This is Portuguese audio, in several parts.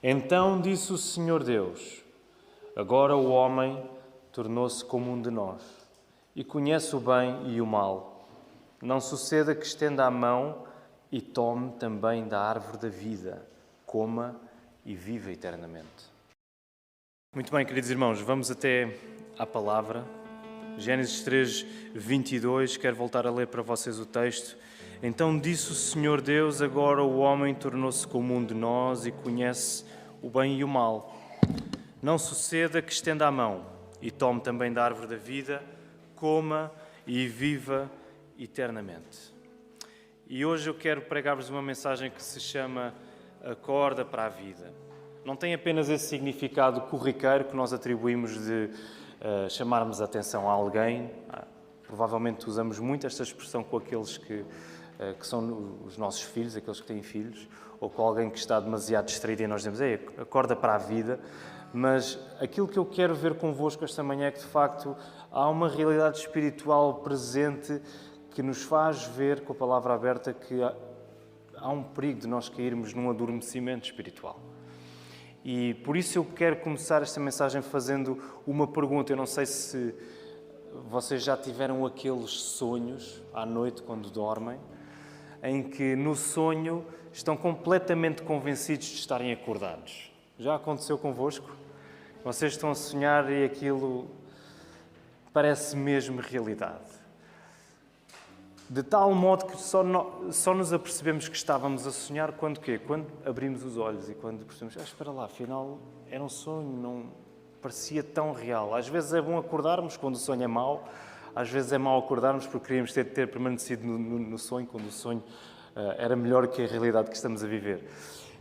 Então disse o Senhor Deus: agora o homem tornou-se como um de nós e conhece o bem e o mal. Não suceda que estenda a mão e tome também da árvore da vida, coma e viva eternamente. Muito bem, queridos irmãos, vamos até à palavra. Gênesis 3, 22, quero voltar a ler para vocês o texto. Então disse o Senhor Deus: agora o homem tornou-se como um de nós e conhece o bem e o mal. Não suceda que estenda a mão e tome também da árvore da vida, coma e viva eternamente. E hoje eu quero pregar-vos uma mensagem que se chama Acorda para a Vida. Não tem apenas esse significado corriqueiro que nós atribuímos de chamarmos a atenção a alguém. Provavelmente usamos muito esta expressão com aqueles que são os nossos filhos, aqueles que têm filhos, ou com alguém que está demasiado distraído e nós dizemos: ei, acorda para a vida. Mas aquilo que eu quero ver convosco esta manhã é que, de facto, há uma realidade espiritual presente que nos faz ver, com a palavra aberta, que há um perigo de nós cairmos num adormecimento espiritual. E por isso eu quero começar esta mensagem fazendo uma pergunta. Eu não sei se vocês já tiveram aqueles sonhos à noite, quando dormem, em que no sonho estão completamente convencidos de estarem acordados. Já aconteceu convosco? Vocês estão a sonhar e aquilo parece mesmo realidade. De tal modo que só nos apercebemos que estávamos a sonhar quando quê? Quando abrimos os olhos e quando percebemos: espera lá, afinal era um sonho, não parecia tão real. Às vezes é bom acordarmos quando o sonho é mau, às vezes é mau acordarmos porque queríamos ter permanecido no sonho, quando o sonho era melhor que a realidade que estamos a viver.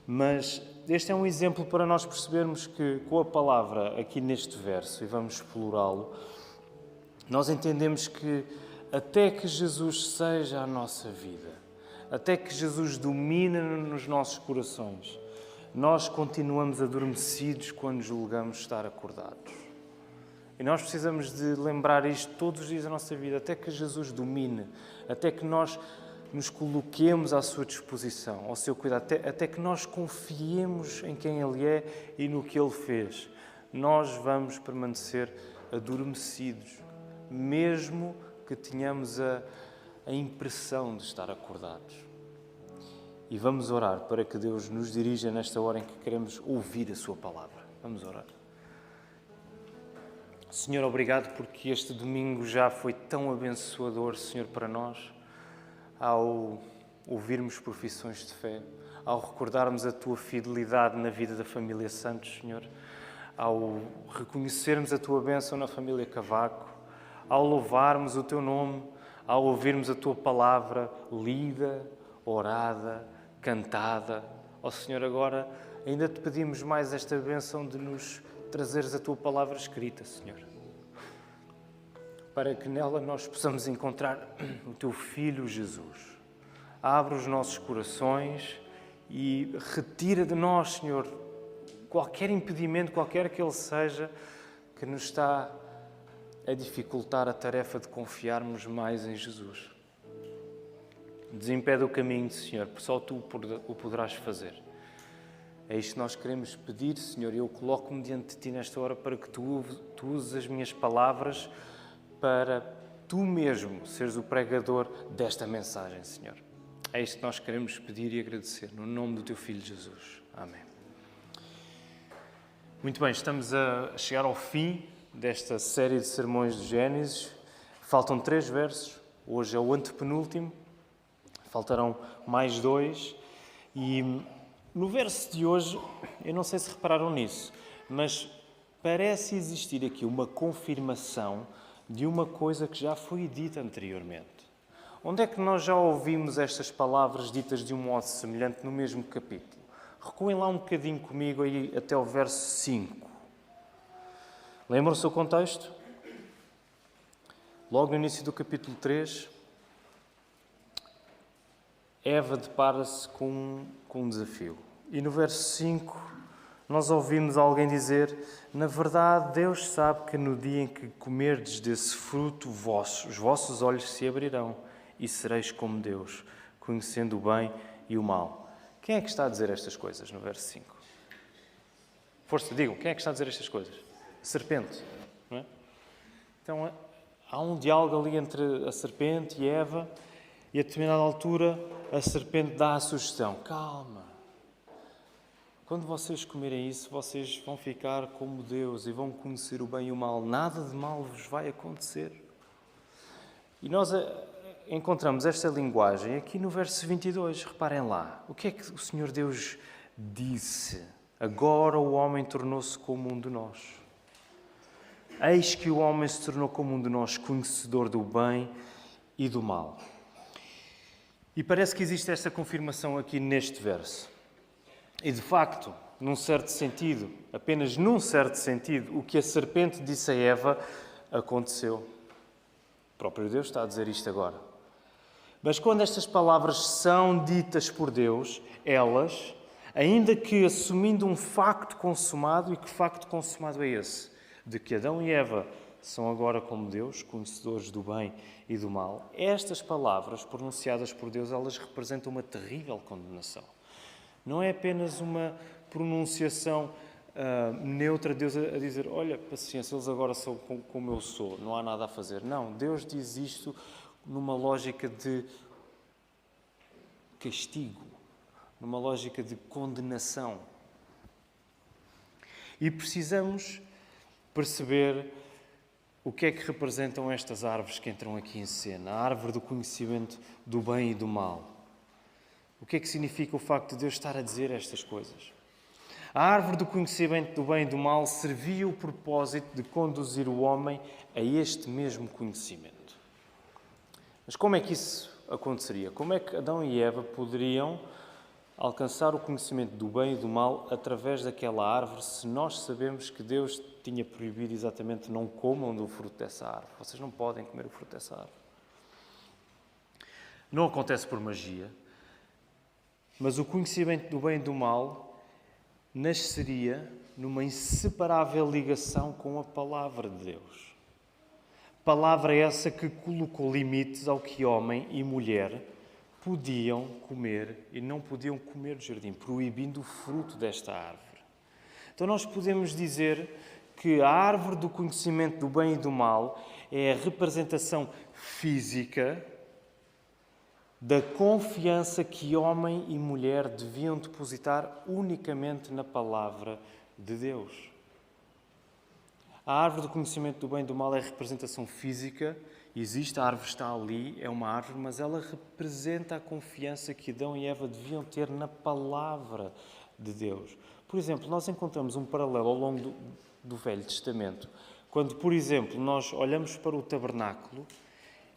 Mas este é um exemplo para nós percebermos que, com a palavra aqui neste verso, e vamos explorá-lo, nós entendemos que até que Jesus seja a nossa vida, até que Jesus domine nos nossos corações, nós continuamos adormecidos quando julgamos estar acordados. E nós precisamos de lembrar isto todos os dias da nossa vida, até que Jesus domine, até que nós nos coloquemos à sua disposição, ao seu cuidado, até que nós confiemos em quem Ele é e no que Ele fez. Nós vamos permanecer adormecidos, mesmo que tenhamos a impressão de estar acordados. E vamos orar para que Deus nos dirija nesta hora em que queremos ouvir a sua palavra. Vamos orar. Senhor, obrigado porque este domingo já foi tão abençoador, Senhor, para nós, ao ouvirmos profissões de fé, ao recordarmos a Tua fidelidade na vida da família Santos, Senhor, ao reconhecermos a Tua bênção na família Cavaco, ao louvarmos o Teu nome, ao ouvirmos a Tua palavra lida, orada, cantada. Ó Senhor, agora ainda Te pedimos mais esta bênção de nos trazeres a Tua palavra escrita, Senhor, para que nela nós possamos encontrar o Teu Filho Jesus. Abre os nossos corações e retira de nós, Senhor, qualquer impedimento, qualquer que ele seja, que nos está a dificultar a tarefa de confiarmos mais em Jesus. Desimpede o caminho, Senhor, porque só Tu o poderás fazer. É isto que nós queremos pedir, Senhor, e eu coloco-me diante de Ti nesta hora para que Tu uses as minhas palavras para Tu mesmo seres o pregador desta mensagem, Senhor. É isto que nós queremos pedir e agradecer, no nome do Teu Filho Jesus. Amém. Muito bem, estamos a chegar ao fim desta série de sermões de Gênesis. Faltam 3 versos, hoje é o antepenúltimo, faltarão mais 2. E no verso de hoje, eu não sei se repararam nisso, mas parece existir aqui uma confirmação de uma coisa que já foi dita anteriormente. Onde é que nós já ouvimos estas palavras ditas de um modo semelhante no mesmo capítulo? Recuem lá um bocadinho comigo aí até o verso 5. Lembram-se do contexto? Logo no início do capítulo 3, Eva depara-se com um desafio. E no verso 5, nós ouvimos alguém dizer: na verdade, Deus sabe que no dia em que comerdes desse fruto, os vossos olhos se abrirão e sereis como Deus, conhecendo o bem e o mal. Quem é que está a dizer estas coisas no verso 5? Força, digam, quem é que está a dizer estas coisas? A serpente, não é? Então, há um diálogo ali entre a serpente e Eva, e a determinada altura a serpente dá a sugestão: calma, quando vocês comerem isso, vocês vão ficar como Deus e vão conhecer o bem e o mal. Nada de mal vos vai acontecer. E nós encontramos esta linguagem aqui no verso 22. Reparem lá. O que é que o Senhor Deus disse? Agora o homem tornou-se como um de nós. Eis que o homem se tornou como um de nós, conhecedor do bem e do mal. E parece que existe esta confirmação aqui neste verso. E de facto, num certo sentido, apenas num certo sentido, o que a serpente disse a Eva aconteceu. O próprio Deus está a dizer isto agora. Mas quando estas palavras são ditas por Deus, elas, ainda que assumindo um facto consumado, e que facto consumado é esse? De que Adão e Eva são agora como Deus, conhecedores do bem e do mal. Estas palavras pronunciadas por Deus, elas representam uma terrível condenação. Não é apenas uma pronunciação neutra de Deus a dizer: olha, paciência, eles agora são como eu sou, não há nada a fazer. Não, Deus diz isto numa lógica de castigo, numa lógica de condenação. E precisamos perceber o que é que representam estas árvores que entram aqui em cena. A árvore do conhecimento do bem e do mal. O que é que significa o facto de Deus estar a dizer estas coisas? A árvore do conhecimento do bem e do mal servia o propósito de conduzir o homem a este mesmo conhecimento. Mas como é que isso aconteceria? Como é que Adão e Eva poderiam alcançar o conhecimento do bem e do mal através daquela árvore, se nós sabemos que Deus tinha proibido exatamente: não comam do fruto dessa árvore. Vocês não podem comer o fruto dessa árvore. Não acontece por magia, mas o conhecimento do bem e do mal nasceria numa inseparável ligação com a palavra de Deus. Palavra essa que colocou limites ao que homem e mulher podiam comer e não podiam comer do jardim, proibindo o fruto desta árvore. Então nós podemos dizer que a árvore do conhecimento do bem e do mal é a representação física da confiança que homem e mulher deviam depositar unicamente na palavra de Deus. A árvore do conhecimento do bem e do mal é a representação física. Existe, a árvore está ali, é uma árvore, mas ela representa a confiança que Adão e Eva deviam ter na palavra de Deus. Por exemplo, nós encontramos um paralelo ao longo do Velho Testamento. Quando, por exemplo, nós olhamos para o tabernáculo,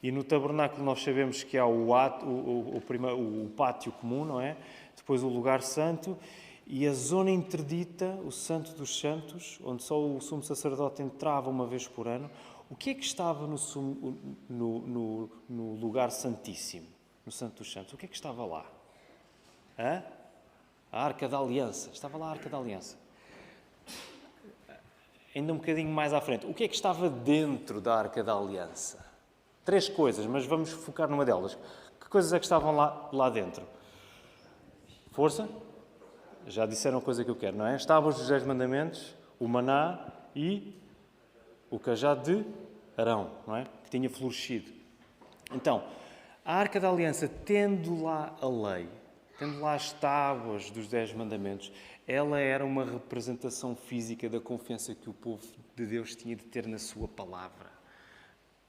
e no tabernáculo nós sabemos que há o pátio comum, não é? Depois o lugar santo e a zona interdita, o Santo dos Santos, onde só o sumo sacerdote entrava uma vez por ano. O que é que estava no lugar santíssimo, no Santo dos Santos? O que é que estava lá? A Arca da Aliança. Estava lá a Arca da Aliança. Ainda um bocadinho mais à frente. O que é que estava dentro da Arca da Aliança? 3 coisas, mas vamos focar numa delas. Que coisas é que estavam lá dentro? Força? Já disseram a coisa que eu quero, não é? Estavam os 10 mandamentos, o maná e o cajado de Arão, não é? Que tinha florescido. Então, a Arca da Aliança, tendo lá a lei, tendo lá as tábuas dos 10 mandamentos, ela era uma representação física da confiança que o povo de Deus tinha de ter na sua palavra.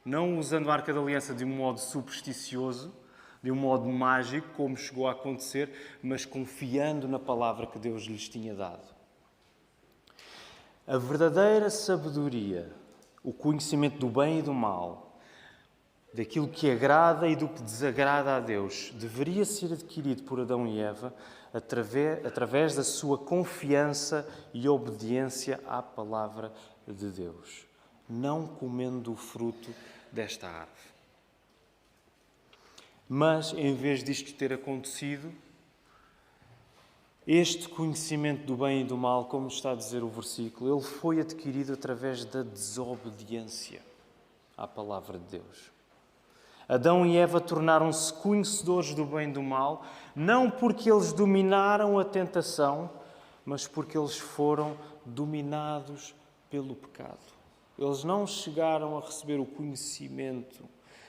Não usando a Arca da Aliança de um modo supersticioso, de um modo mágico, como chegou a acontecer, mas confiando na palavra que Deus lhes tinha dado. A verdadeira sabedoria, o conhecimento do bem e do mal, daquilo que agrada e do que desagrada a Deus, deveria ser adquirido por Adão e Eva através da sua confiança e obediência à palavra de Deus, não comendo o fruto desta árvore. Mas, em vez disto ter acontecido, este conhecimento do bem e do mal, como está a dizer o versículo, ele foi adquirido através da desobediência à palavra de Deus. Adão e Eva tornaram-se conhecedores do bem e do mal, não porque eles dominaram a tentação, mas porque eles foram dominados pelo pecado. Eles não chegaram a receber o conhecimento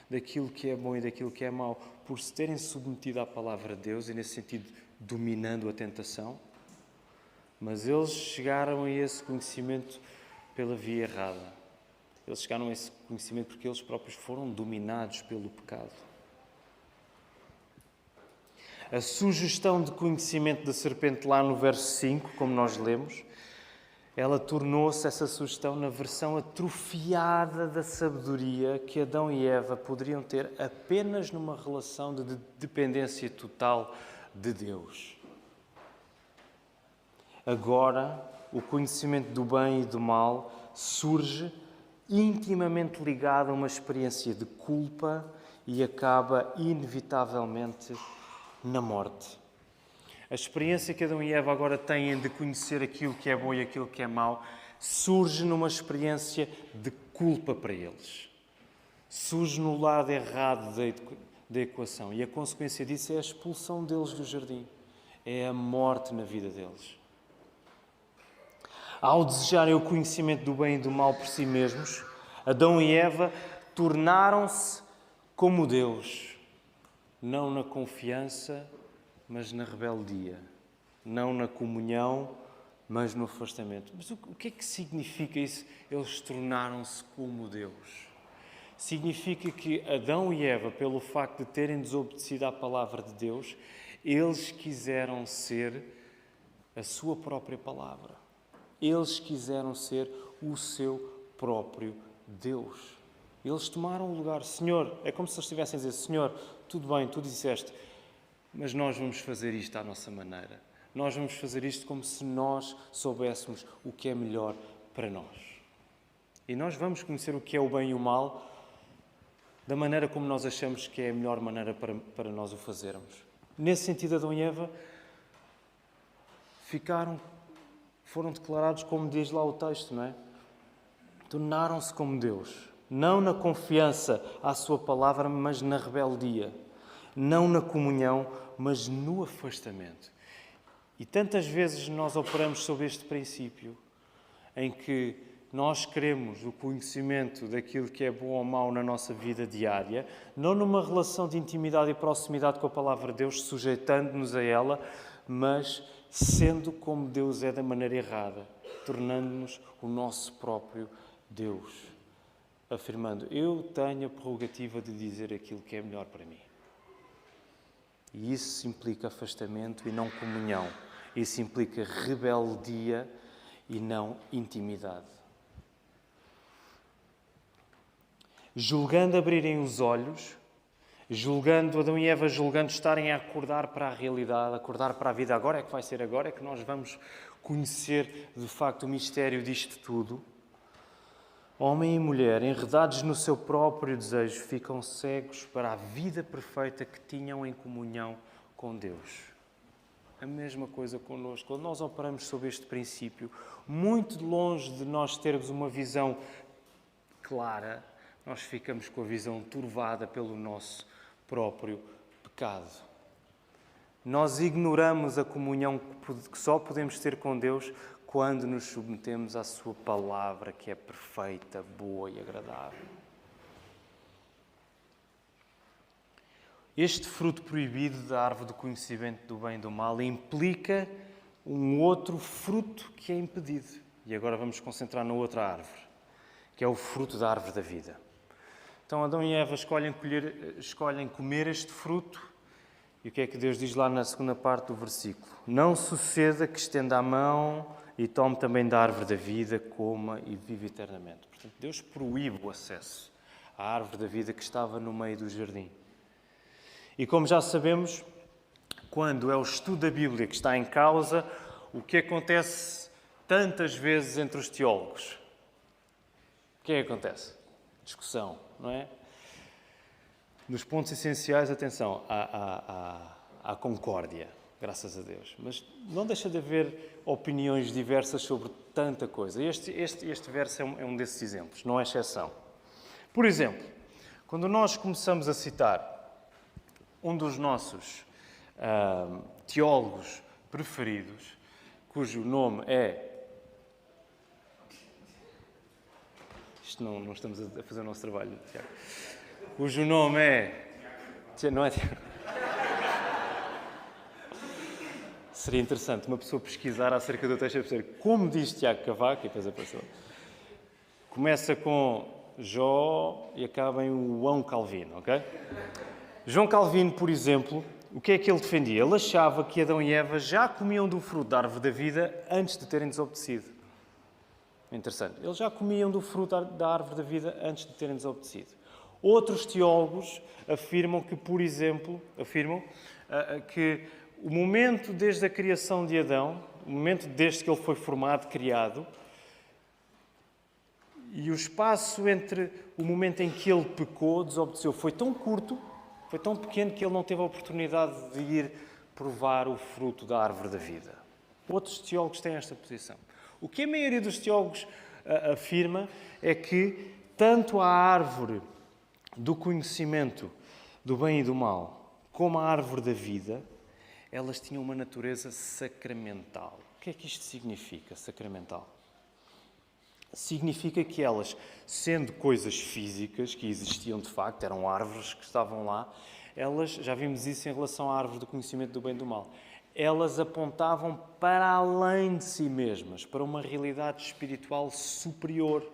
daquilo que é bom e daquilo que é mau por se terem submetido à palavra de Deus e, nesse sentido, dominando a tentação, mas eles chegaram a esse conhecimento pela via errada. Eles chegaram a esse conhecimento porque eles próprios foram dominados pelo pecado. A sugestão de conhecimento da serpente lá no verso 5, como nós lemos, ela tornou-se essa sugestão na versão atrofiada da sabedoria que Adão e Eva poderiam ter apenas numa relação de dependência total de Deus. Agora, o conhecimento do bem e do mal surge intimamente ligado a uma experiência de culpa e acaba inevitavelmente na morte. A experiência que Adão e Eva agora têm de conhecer aquilo que é bom e aquilo que é mau surge numa experiência de culpa para eles. Surge no lado errado da equação. E a consequência disso é a expulsão deles do jardim. É a morte na vida deles. Ao desejarem o conhecimento do bem e do mal por si mesmos, Adão e Eva tornaram-se como Deus, não na confiança, mas na rebeldia, não na comunhão, mas no afastamento. Mas o que é que significa isso? Eles tornaram-se como Deus. Significa que Adão e Eva, pelo facto de terem desobedecido à palavra de Deus, eles quiseram ser a sua própria palavra. Eles quiseram ser o seu próprio Deus. Eles tomaram o lugar. Senhor, é como se eles estivessem a dizer, Senhor, tudo bem, tu disseste, mas nós vamos fazer isto à nossa maneira. Nós vamos fazer isto como se nós soubéssemos o que é melhor para nós. E nós vamos conhecer o que é o bem e o mal da maneira como nós achamos que é a melhor maneira para nós o fazermos. Nesse sentido, Adão e Eva foram declarados como diz lá o texto, não é? Tornaram-se como Deus. Não na confiança à sua palavra, mas na rebeldia. Não na comunhão, mas no afastamento. E tantas vezes nós operamos sobre este princípio, em que nós queremos o conhecimento daquilo que é bom ou mau na nossa vida diária, não numa relação de intimidade e proximidade com a palavra de Deus, sujeitando-nos a ela, mas sendo como Deus é da maneira errada, tornando-nos o nosso próprio Deus, afirmando, eu tenho a prerrogativa de dizer aquilo que é melhor para mim. E isso implica afastamento e não comunhão. Isso implica rebeldia e não intimidade. Julgando abrirem os olhos, Adão e Eva julgando estarem a acordar para a realidade, acordar para a vida, agora é que vai ser, agora é que nós vamos conhecer de facto o mistério disto tudo. Homem e mulher, enredados no seu próprio desejo, ficam cegos para a vida perfeita que tinham em comunhão com Deus. A mesma coisa connosco. Quando nós operamos sobre este princípio, muito longe de nós termos uma visão clara, nós ficamos com a visão turvada pelo nosso próprio pecado. Nós ignoramos a comunhão que só podemos ter com Deus quando nos submetemos à sua palavra, que é perfeita, boa e agradável. Este fruto proibido da árvore do conhecimento do bem e do mal implica um outro fruto que é impedido. E agora vamos concentrar na outra árvore, que é o fruto da árvore da vida. Então Adão e Eva escolhem comer este fruto. E o que é que Deus diz lá na segunda parte do versículo? Não suceda que estenda a mão e tome também da árvore da vida, coma e vive eternamente. Portanto, Deus proíbe o acesso à árvore da vida que estava no meio do jardim. E como já sabemos, quando é o estudo da Bíblia que está em causa, o que acontece tantas vezes entre os teólogos? O que é que acontece? Discussão, não é? Nos pontos essenciais, atenção, há concórdia, graças a Deus. Mas não deixa de haver opiniões diversas sobre tanta coisa. Este verso é um desses exemplos, não é exceção. Por exemplo, quando nós começamos a citar um dos nossos teólogos preferidos, cujo nome é... Isto não estamos a fazer o nosso trabalho, Tiago. Cujo nome é... Não é, Tiago? Seria interessante uma pessoa pesquisar acerca do texto e perceber como diz Tiago Cavaco, e depois apareceu. Começa com Jó e acaba em João Calvino, ok? João Calvino, por exemplo, o que é que ele defendia? Ele achava que Adão e Eva já comiam do fruto da árvore da vida antes de terem desobedecido. Interessante. Eles já comiam do fruto da árvore da vida antes de terem desobedecido. Outros teólogos afirmam que, por exemplo, que o momento desde a criação de Adão, o momento desde que ele foi formado, criado, e o espaço entre o momento em que ele pecou, desobedeceu, foi tão curto, foi tão pequeno que ele não teve a oportunidade de ir provar o fruto da árvore da vida. Outros teólogos têm esta posição. O que a maioria dos teólogos afirma é que tanto a árvore do conhecimento do bem e do mal, como a árvore da vida, elas tinham uma natureza sacramental. O que é que isto significa, sacramental? Significa que elas, sendo coisas físicas, que existiam de facto, eram árvores que estavam lá, elas, já vimos isso em relação à árvore do conhecimento do bem e do mal, elas apontavam para além de si mesmas, para uma realidade espiritual superior.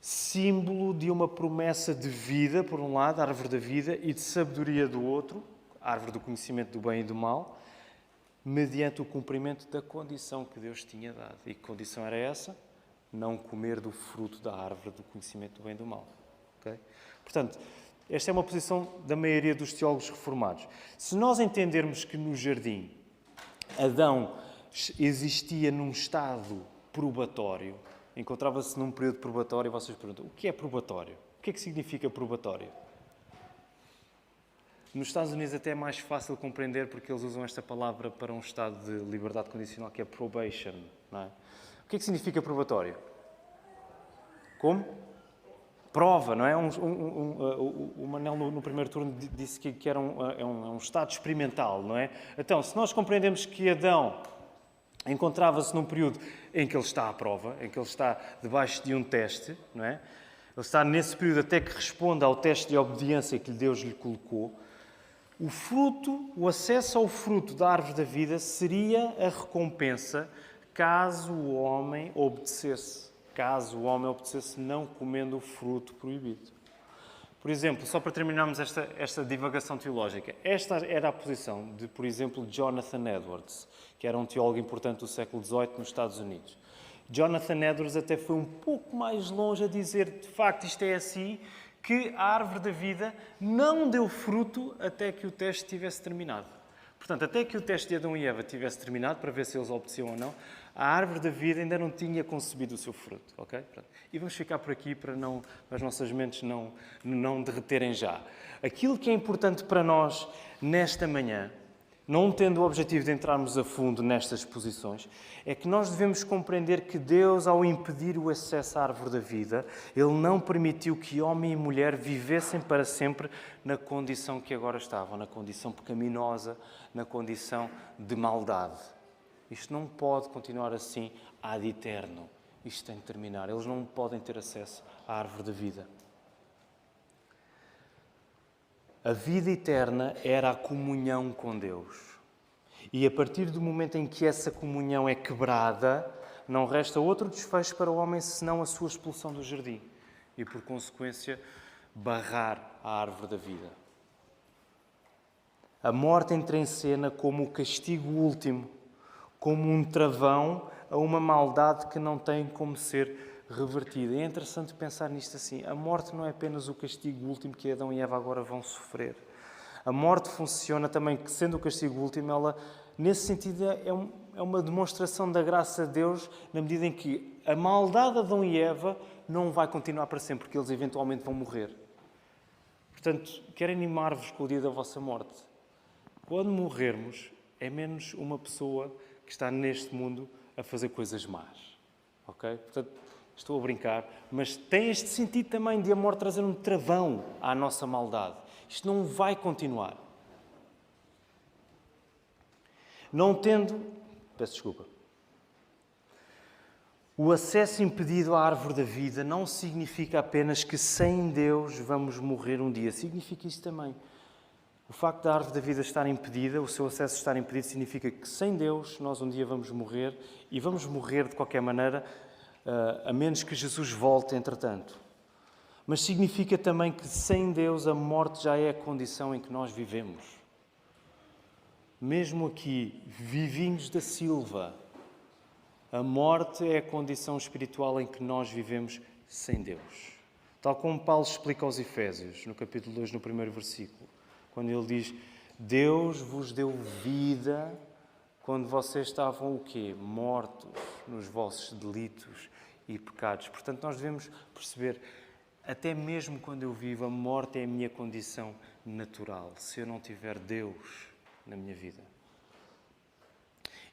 Símbolo de uma promessa de vida, por um lado, a árvore da vida, e de sabedoria do outro, a árvore do conhecimento do bem e do mal, mediante o cumprimento da condição que Deus tinha dado. E que condição era essa? Não comer do fruto da árvore do conhecimento do bem e do mal. Okay? Portanto, esta é uma posição da maioria dos teólogos reformados. Se nós entendermos que no jardim Adão existia num estado probatório, encontrava-se num período probatório, e vocês perguntam, o que é probatório? O que é que significa probatório? Nos Estados Unidos até é mais fácil compreender porque eles usam esta palavra para um estado de liberdade condicional, que é probation. Não é? O que é que significa probatório? Como? Prova, não é? O Manel, no primeiro turno, disse que era um estado experimental, não é? Então, se nós compreendemos que Adão encontrava-se num período em que ele está à prova, em que ele está debaixo de um teste, não é? Ele está nesse período até que responda ao teste de obediência que Deus lhe colocou. O fruto, o acesso ao fruto da árvore da vida seria a recompensa caso o homem obedecesse. Caso o homem obedecesse não comendo o fruto proibido. Por exemplo, só para terminarmos esta divagação teológica, esta era a posição de, por exemplo, Jonathan Edwards, que era um teólogo importante do século XVIII nos Estados Unidos. Jonathan Edwards até foi um pouco mais longe a dizer, de facto, isto é assim, que a árvore da vida não deu fruto até que o teste tivesse terminado. Portanto, até que o teste de Adão e Eva tivesse terminado, para ver se eles obedeciam ou não, a árvore da vida ainda não tinha concebido o seu fruto. Okay? E vamos ficar por aqui para as nossas mentes não derreterem já. Aquilo que é importante para nós nesta manhã, não tendo o objetivo de entrarmos a fundo nestas posições, é que nós devemos compreender que Deus, ao impedir o acesso à árvore da vida, Ele não permitiu que homem e mulher vivessem para sempre na condição que agora estavam, na condição pecaminosa, na condição de maldade. Isto não pode continuar assim ad eterno. Isto tem de terminar. Eles não podem ter acesso à árvore da vida. A vida eterna era a comunhão com Deus. E a partir do momento em que essa comunhão é quebrada, não resta outro desfecho para o homem senão a sua expulsão do jardim. E, por consequência, barrar a árvore da vida. A morte entra em cena como o castigo último, como um travão a uma maldade que não tem como ser revertida. É interessante pensar nisto assim. A morte não é apenas o castigo último que Adão e Eva agora vão sofrer. A morte funciona também, que sendo o castigo último, ela, nesse sentido, é uma demonstração da graça de Deus, na medida em que a maldade de Adão e Eva não vai continuar para sempre, porque eles eventualmente vão morrer. Portanto, quero animar-vos com o dia da vossa morte. Quando morrermos, é menos uma pessoa que está neste mundo a fazer coisas más. Ok? Portanto, estou a brincar, mas tem este sentido também de a morte trazer um travão à nossa maldade. Isto não vai continuar. Não tendo Peço desculpa. O acesso impedido à árvore da vida não significa apenas que sem Deus vamos morrer um dia. Significa isso também. O facto da árvore da vida estar impedida, o seu acesso estar impedido, significa que sem Deus nós um dia vamos morrer e vamos morrer de qualquer maneira, a menos que Jesus volte entretanto. Mas significa também que sem Deus a morte já é a condição em que nós vivemos. Mesmo aqui, vivinhos da Silva, a morte é a condição espiritual em que nós vivemos sem Deus. Tal como Paulo explica aos Efésios, no capítulo 2, no primeiro versículo, quando ele diz: Deus vos deu vida quando vocês estavam o quê? Mortos nos vossos delitos e pecados. Portanto, nós devemos perceber, até mesmo quando eu vivo, a morte é a minha condição natural, se eu não tiver Deus na minha vida.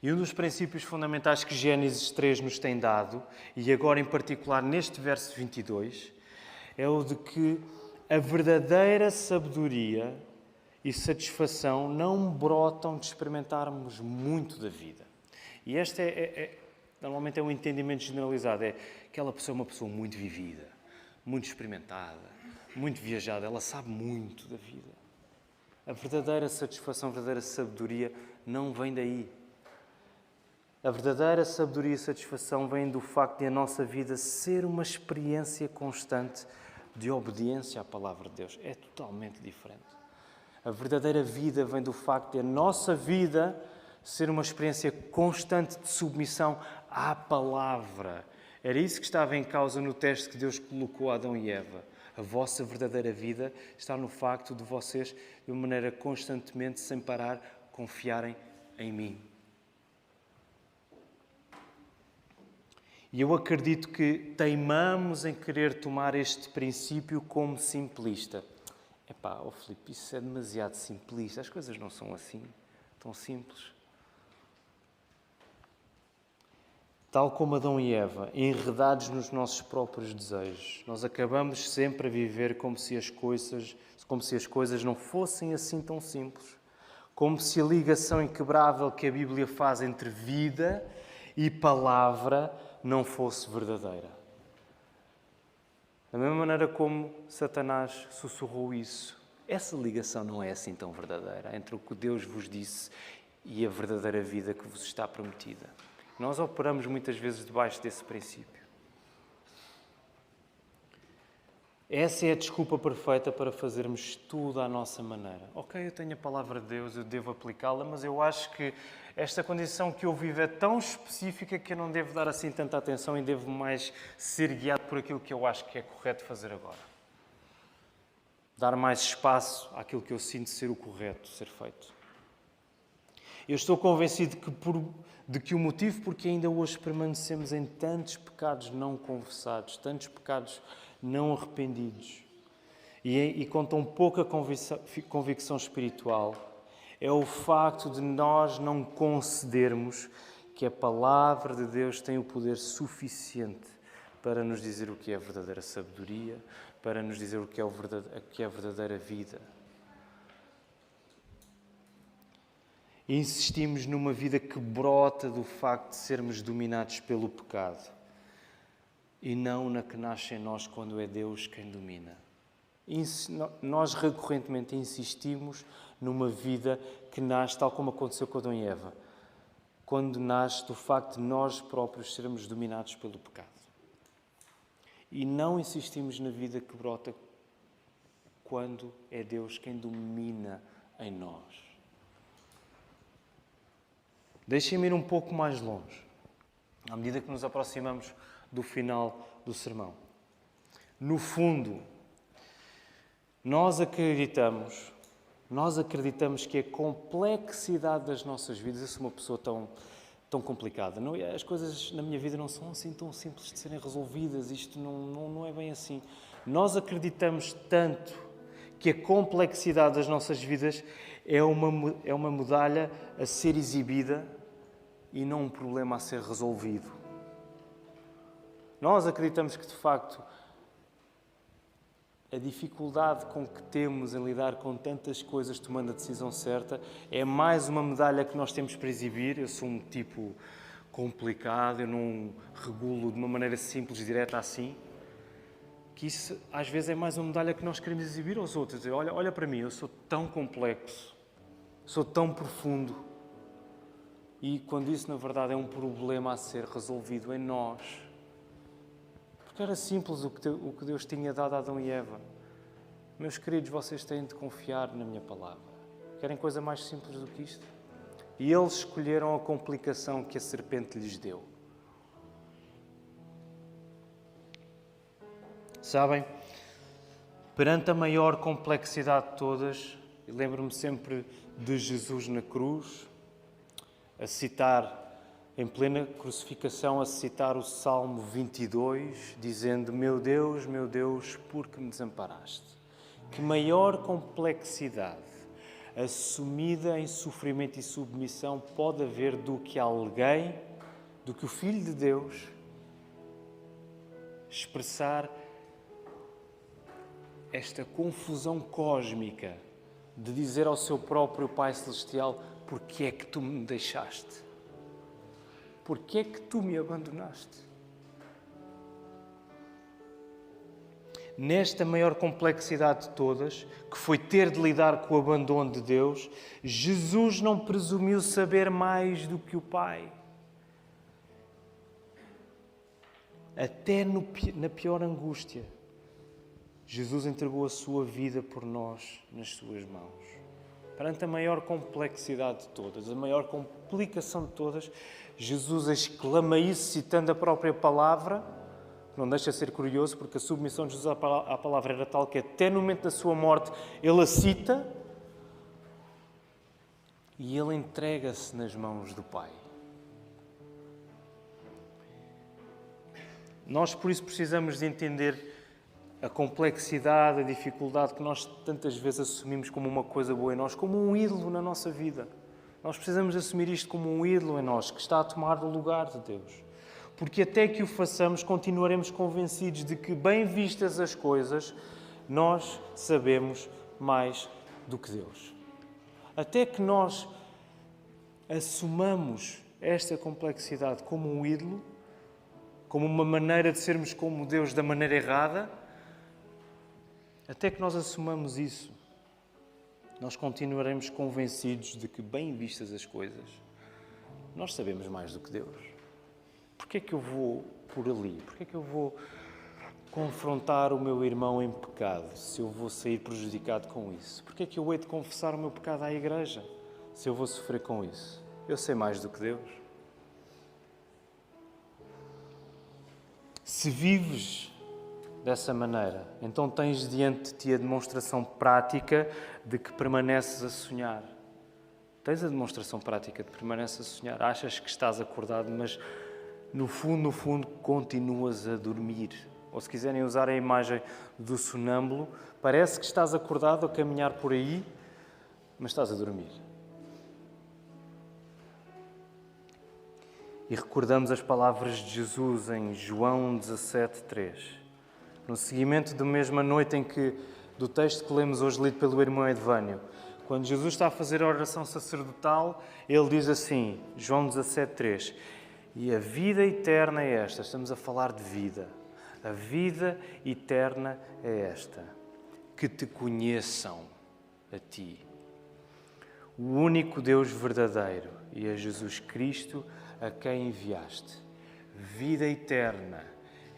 E um dos princípios fundamentais que Gênesis 3 nos tem dado, e agora em particular neste verso 22, é o de que a verdadeira sabedoria e satisfação não brotam de experimentarmos muito da vida. E este normalmente é um entendimento generalizado, é aquela pessoa uma pessoa muito vivida, muito experimentada, muito viajada, ela sabe muito da vida. A verdadeira satisfação, a verdadeira sabedoria não vem daí. A verdadeira sabedoria e satisfação vem do facto de a nossa vida ser uma experiência constante de obediência à palavra de Deus. É totalmente diferente. A verdadeira vida vem do facto de a nossa vida ser uma experiência constante de submissão à palavra. Era isso que estava em causa no teste que Deus colocou a Adão e Eva. A vossa verdadeira vida está no facto de vocês, de uma maneira constantemente, sem parar, confiarem em mim. E eu acredito que teimamos em querer tomar este princípio como simplista. Filipe, isso é demasiado simplista. As coisas não são assim, tão simples. Tal como Adão e Eva, enredados nos nossos próprios desejos, nós acabamos sempre a viver como se as coisas não fossem assim tão simples. Como se a ligação inquebrável que a Bíblia faz entre vida e palavra não fosse verdadeira. Da mesma maneira como Satanás sussurrou isso, essa ligação não é assim tão verdadeira entre o que Deus vos disse e a verdadeira vida que vos está prometida. Nós operamos muitas vezes debaixo desse princípio. Essa é a desculpa perfeita para fazermos tudo à nossa maneira. Ok, eu tenho a palavra de Deus, eu devo aplicá-la, mas eu acho que esta condição que eu vivo é tão específica que eu não devo dar assim tanta atenção e devo mais ser guiado por aquilo que eu acho que é correto fazer agora. Dar mais espaço àquilo que eu sinto ser o correto, ser feito. Eu estou convencido de que o motivo porque ainda hoje permanecemos em tantos pecados não confessados, tantos pecados não arrependidos e com tão pouca convicção espiritual, é o facto de nós não concedermos que a palavra de Deus tem o poder suficiente para nos dizer o que é a verdadeira sabedoria, para nos dizer o que é a verdadeira vida. E insistimos numa vida que brota do facto de sermos dominados pelo pecado e não na que nasce em nós quando é Deus quem domina. Nós recorrentemente insistimos numa vida que nasce tal como aconteceu com Adão e Eva, quando nasce do facto de nós próprios sermos dominados pelo pecado. E não insistimos na vida que brota quando é Deus quem domina em nós. Deixem-me ir um pouco mais longe, à medida que nos aproximamos do final do sermão. No fundo, nós acreditamos que a complexidade das nossas vidas... Eu sou uma pessoa tão complicada. As coisas na minha vida não são assim tão simples de serem resolvidas. Isto não é bem assim. Nós acreditamos tanto que a complexidade das nossas vidas é uma medalha a ser exibida e não um problema a ser resolvido. Nós acreditamos que, de facto, a dificuldade com que temos em lidar com tantas coisas tomando a decisão certa é mais uma medalha que nós temos para exibir. Eu sou um tipo complicado, eu não regulo de uma maneira simples e direta assim. Que isso às vezes é mais uma medalha que nós queremos exibir aos outros. Dizer, olha para mim, eu sou tão complexo, sou tão profundo. E quando isso na verdade é um problema a ser resolvido em nós. Porque era simples o que Deus tinha dado a Adão e Eva. Meus queridos, vocês têm de confiar na minha palavra. Querem coisa mais simples do que isto? E eles escolheram a complicação que a serpente lhes deu. Sabem, perante a maior complexidade de todas, eu lembro-me sempre de Jesus na cruz, a citar, em plena crucificação, a citar o Salmo 22, dizendo: meu Deus, por que me desamparaste? Que maior complexidade assumida em sofrimento e submissão pode haver do que alguém, do que o Filho de Deus, expressar esta confusão cósmica de dizer ao seu próprio Pai Celestial: porquê é que tu me deixaste? Porquê é que tu me abandonaste? Nesta maior complexidade de todas, que foi ter de lidar com o abandono de Deus, Jesus não presumiu saber mais do que o Pai. Até na pior angústia, Jesus entregou a sua vida por nós nas suas mãos. Perante a maior complexidade de todas, a maior complicação de todas, Jesus exclama isso citando a própria palavra. Não deixa de ser curioso, porque a submissão de Jesus à palavra era tal que até no momento da sua morte ele a cita e ele entrega-se nas mãos do Pai. Nós, por isso, precisamos de entender a complexidade, a dificuldade que nós tantas vezes assumimos como uma coisa boa em nós, como um ídolo na nossa vida. Nós precisamos assumir isto como um ídolo em nós, que está a tomar o lugar de Deus. Porque até que o façamos, continuaremos convencidos de que, bem vistas as coisas, nós sabemos mais do que Deus. Até que nós assumamos esta complexidade como um ídolo, como uma maneira de sermos como Deus da maneira errada, até que nós assumamos isso, nós continuaremos convencidos de que, bem vistas as coisas, nós sabemos mais do que Deus. Porquê é que eu vou por ali? Porquê é que eu vou confrontar o meu irmão em pecado se eu vou sair prejudicado com isso? Porquê é que eu hei de confessar o meu pecado à igreja se eu vou sofrer com isso? Eu sei mais do que Deus. Se vives dessa maneira, então tens diante de ti a demonstração prática de que permaneces a sonhar. Tens a demonstração prática de que permaneces a sonhar. Achas que estás acordado, mas no fundo, continuas a dormir. Ou se quiserem usar a imagem do sonâmbulo, parece que estás acordado a caminhar por aí, mas estás a dormir. E recordamos as palavras de Jesus em João 17:3. No seguimento da mesma noite do texto que lemos hoje, lido pelo irmão Edvânio, quando Jesus está a fazer a oração sacerdotal, ele diz assim, João 17:3, e a vida eterna é esta, estamos a falar de vida, a vida eterna é esta, que te conheçam a ti, o único Deus verdadeiro, e a Jesus Cristo a quem enviaste. Vida eterna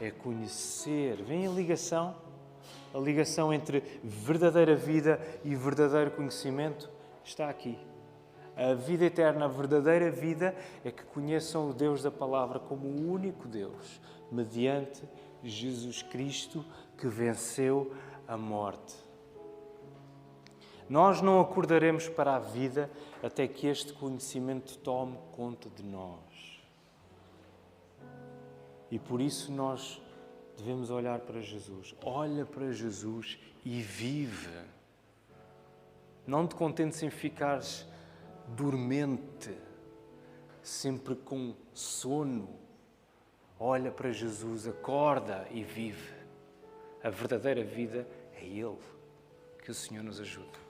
é conhecer, vem a ligação entre verdadeira vida e verdadeiro conhecimento está aqui. A vida eterna, a verdadeira vida é que conheçam o Deus da palavra como o único Deus, mediante Jesus Cristo que venceu a morte. Nós não acordaremos para a vida até que este conhecimento tome conta de nós. E por isso nós devemos olhar para Jesus. Olha para Jesus e vive. Não te contentes em ficares dormente, sempre com sono. Olha para Jesus, acorda e vive. A verdadeira vida É Ele. Que o Senhor nos ajude.